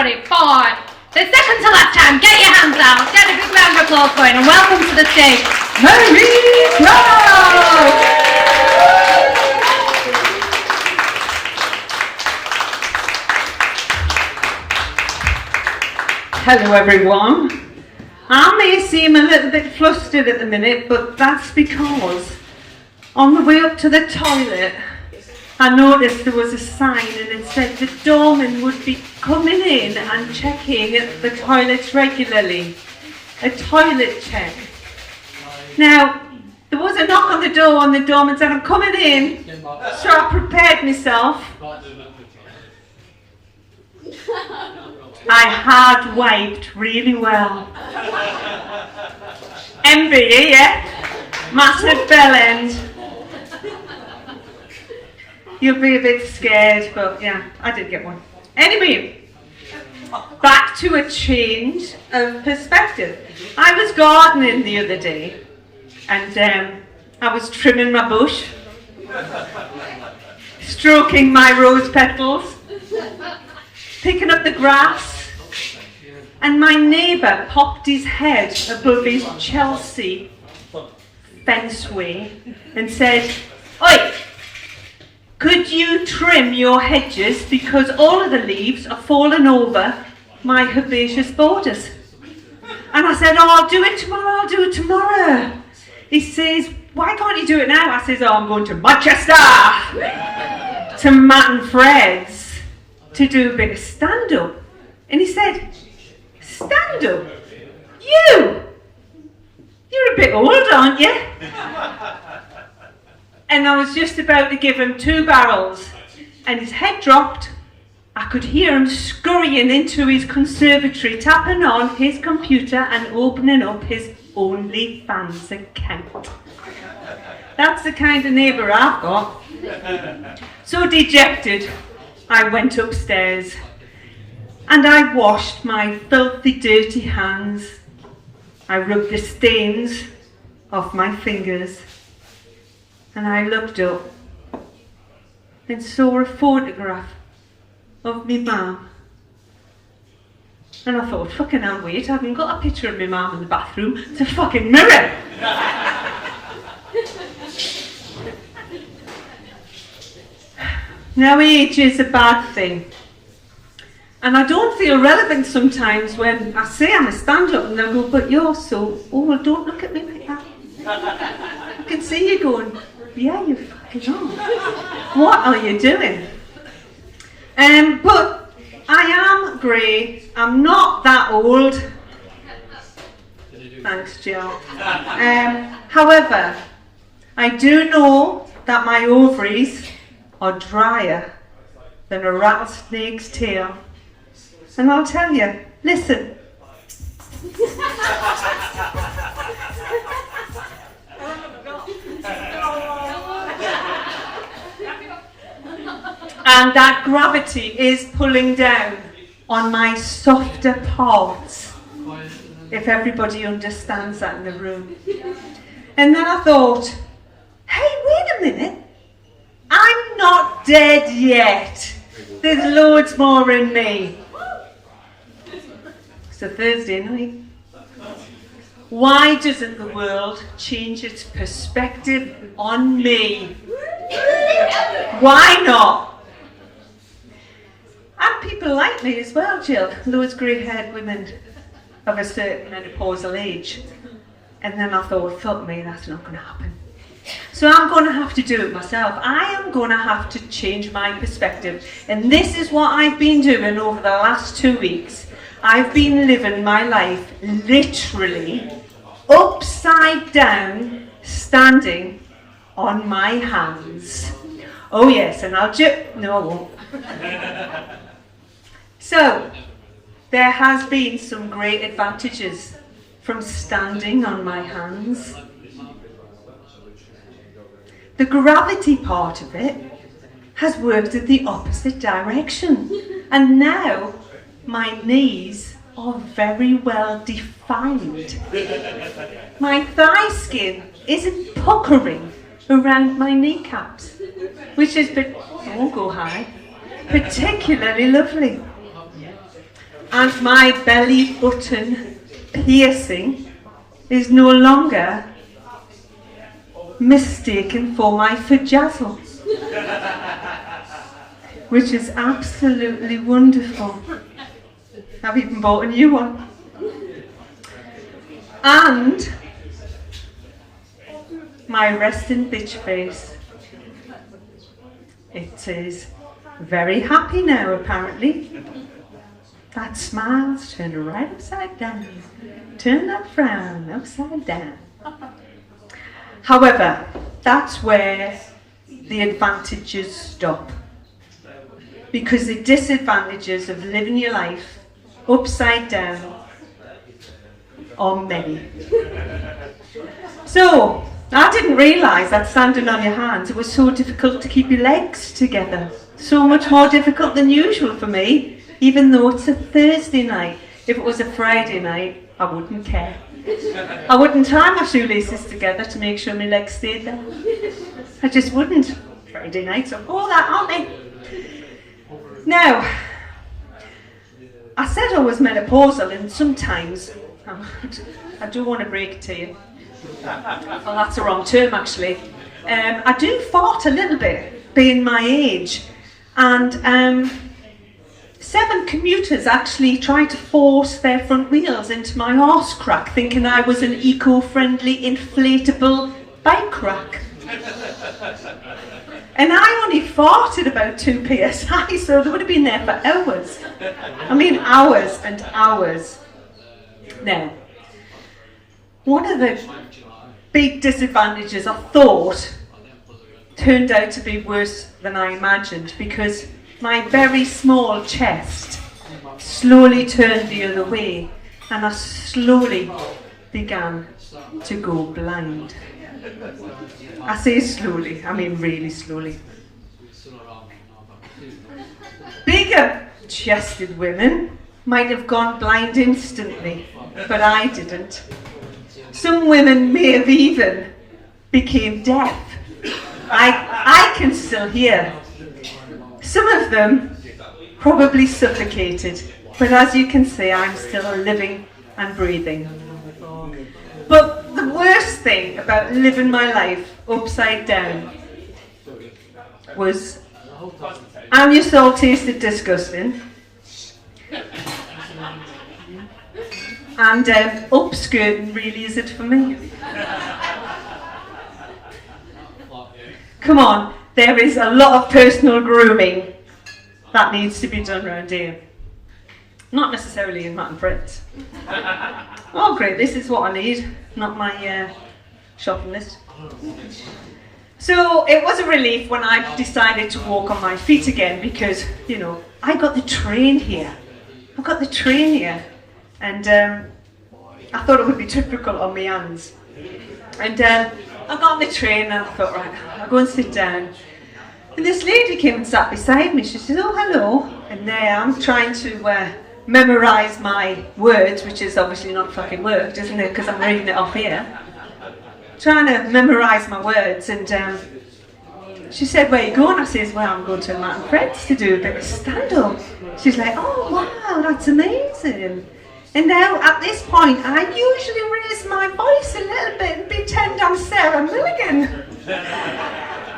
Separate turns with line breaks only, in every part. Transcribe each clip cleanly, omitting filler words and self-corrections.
everybody, for the second to last time. Get your hands out, get a big round of applause going, and welcome to the stage, Mary Clark!
Hello everyone. I may seem a little bit flustered at the minute, but that's because on the way up to the toilet I noticed there was a sign and it said the doorman would be coming in and checking at the toilets regularly. A toilet check. Now, there was a knock on the door and the doorman said, I'm coming in, so I prepared myself. I had wiped really well. Envy, yeah? Massive bell end. You'll be a bit scared, but yeah, I did get one. Anyway, back to a change of perspective. I was gardening the other day, and I was trimming my bush, stroking my rose petals, picking up the grass, and my neighbour popped his head above his Chelsea fenceway and said, "Oi, could you trim your hedges because all of the leaves are falling over my herbaceous borders?" And I said, "Oh, I'll do it tomorrow. He says, "Why can't you do it now?" I says, "Oh, I'm going to Manchester to Matt and Fred's to do a bit of stand-up." And he said, "Stand-up? You're a bit old, aren't you?" And I was just about to give him 2 barrels, and his head dropped. I could hear him scurrying into his conservatory, tapping on his computer and opening up his OnlyFans account. That's the kind of neighbour I've got. So dejected, I went upstairs and I washed my filthy, dirty hands. I rubbed the stains off my fingers and I looked up and saw a photograph of me mum. And I thought, fucking hell, wait, I haven't got a picture of my mum in the bathroom. It's a fucking mirror. Now, age is a bad thing. And I don't feel relevant sometimes when I say I'm a stand-up and they'll go, "But you're so old, don't look at me like that." I can see you going, "Yeah, you fucking are. What are you doing?" But I am grey. I'm not that old. Thanks, Jill. However, I do know that my ovaries are drier than a rattlesnake's tail. And I'll tell you, listen. And that gravity is pulling down on my softer parts, if everybody understands that in the room. And then I thought, hey, wait a minute, I'm not dead yet. There's loads more in me. It's a Thursday night. Why doesn't the world change its perspective on me? Why not? And people like me as well, Jill. Loads grey-haired women of a certain menopausal age. And then I thought, fuck me, that's not going to happen. So I'm going to have to do it myself. I am going to have to change my perspective. And this is what I've been doing over the last 2 weeks. I've been living my life literally upside down, standing on my hands. Oh yes, and no, I won't. So, there has been some great advantages from standing on my hands. The gravity part of it has worked in the opposite direction, and now my knees are very well defined. My thigh skin isn't puckering around my kneecaps, which is, I won't go high, particularly lovely. and my belly button piercing is no longer mistaken for my fajazzle, which is absolutely wonderful. I've even bought a new one. And my resting bitch face. It is very happy now, apparently. That smile's turned right upside down. Turn that frown upside down. However, that's where the advantages stop. Because the disadvantages of living your life upside down are many. So, I didn't realise that standing on your hands, it was so difficult to keep your legs together. So much more difficult than usual for me, even though it's a Thursday night. If it was a Friday night, I wouldn't care. I wouldn't tie my shoelaces together to make sure my legs stayed there. I just wouldn't. Friday nights are all that, aren't they? Now, I said I was menopausal, and sometimes, I do want to break it to you. Well, that's the wrong term, actually. I do fart a little bit, being my age. And 7 commuters actually tried to force their front wheels into my arse crack, thinking I was an eco-friendly inflatable bike rack. And I only farted about 2 psi, so they would have been there for hours. I mean, hours and hours. Now, one of the big disadvantages I thought turned out to be worse than I imagined, because my very small chest slowly turned the other way, and I slowly began to go blind. I say slowly, I mean really slowly. Bigger chested women might have gone blind instantly, but I didn't. Some women may have even became deaf. I can still hear. Some of them probably suffocated, but as you can see, I'm still living and breathing. But the worst thing about living my life upside down was Anusol tasted disgusting, and upskirting really isn't for me. Come on, there is a lot of personal grooming that needs to be done around here. Not necessarily in Matt and Fred's. Oh great, this is what I need, not my shopping list. So it was a relief when I decided to walk on my feet again, because, you know, I got the train here. I've got the train here. And I thought it would be typical on my hands. And I got on the train and I thought, right, I'll go and sit down. And this lady came and sat beside me. She said, oh, hello. And there I'm trying to memorise my words, which is obviously not fucking worked, isn't it? Because I'm reading it off here. Trying to memorise my words. And she said, where are you going? I says, well, I'm going to Matt and Fred's to do a bit of stand-up. She's like, oh, wow, that's amazing. And now, at this point, I usually raise my voice a little bit and pretend I'm Sarah Milligan.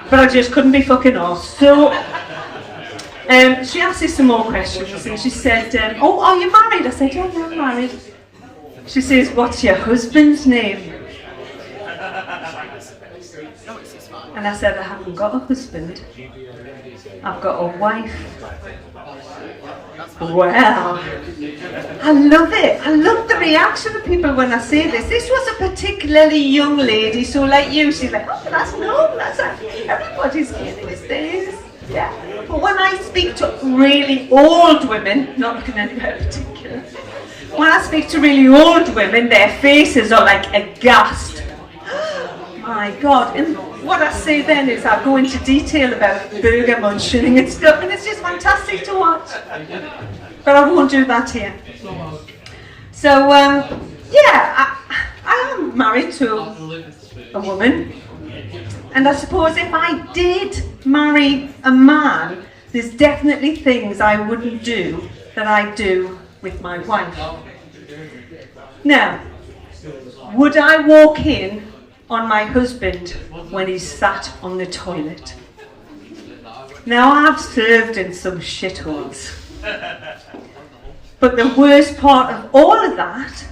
But I just couldn't be fucking off. So, she asked me some more questions, and she said, oh, are you married? I said, yeah, I'm married. She says, what's your husband's name? And I said, I haven't got a husband. I've got a wife. Well, I love it. I love the reaction of people when I say this. This was a particularly young lady, so like you, she's like, oh, that's normal. Everybody's getting these days. Yeah. But when I speak to really old women, not looking at anybody in particular, when I speak to really old women, their faces are like aghast. My God. And what I say then is I go into detail about burger munching and stuff, and it's just fantastic to watch. But I won't do that here. So, yeah, I am married to a woman. And I suppose if I did marry a man, there's definitely things I wouldn't do that I do with my wife. Now, would I walk in on my husband when he's sat on the toilet? Now, I've served in some shitholes. But the worst part of all of that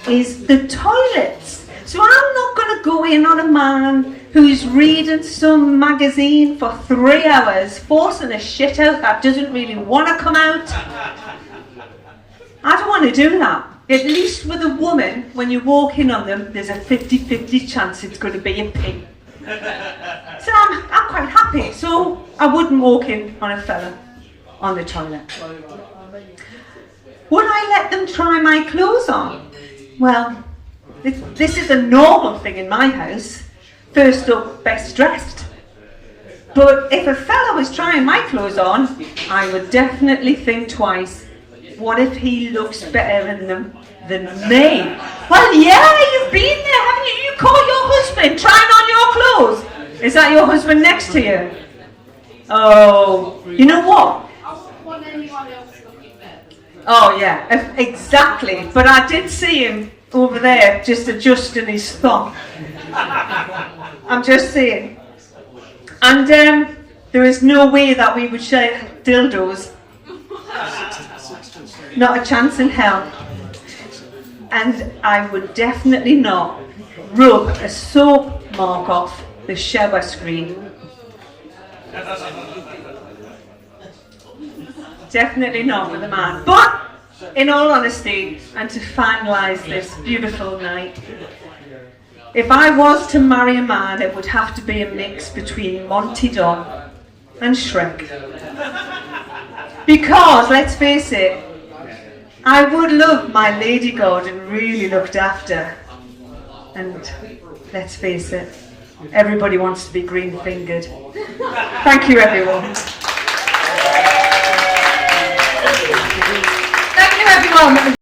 is the toilets. So I'm not going to go in on a man who's reading some magazine for 3 hours, forcing a shit out that doesn't really want to come out. I don't want to do that. At least with a woman, when you walk in on them, there's a 50-50 chance it's going to be a pig. So I'm quite happy. So I wouldn't walk in on a fella on the toilet. Would I let them try my clothes on? Well, this is a normal thing in my house. First up, best dressed. But if a fella was trying my clothes on, I would definitely think twice. What if he looks better in them than me? Well, yeah, you've been there, haven't you? You caught your husband trying on your clothes. Is that your husband next to you? Oh, you know what? Oh, yeah, exactly. But I did see him over there just adjusting his thumb. I'm just saying. And there is no way that we would share dildos. Not a chance in hell. And I would definitely not rub a soap mark off the shower screen. Definitely not with a man. But, in all honesty, and to finalise this beautiful night, if I was to marry a man, it would have to be a mix between Monty Don and Shrek. Because, let's face it, I would love my lady garden really looked after. And, let's face it, everybody wants to be green-fingered. Thank you, everyone.
Thank you, everyone.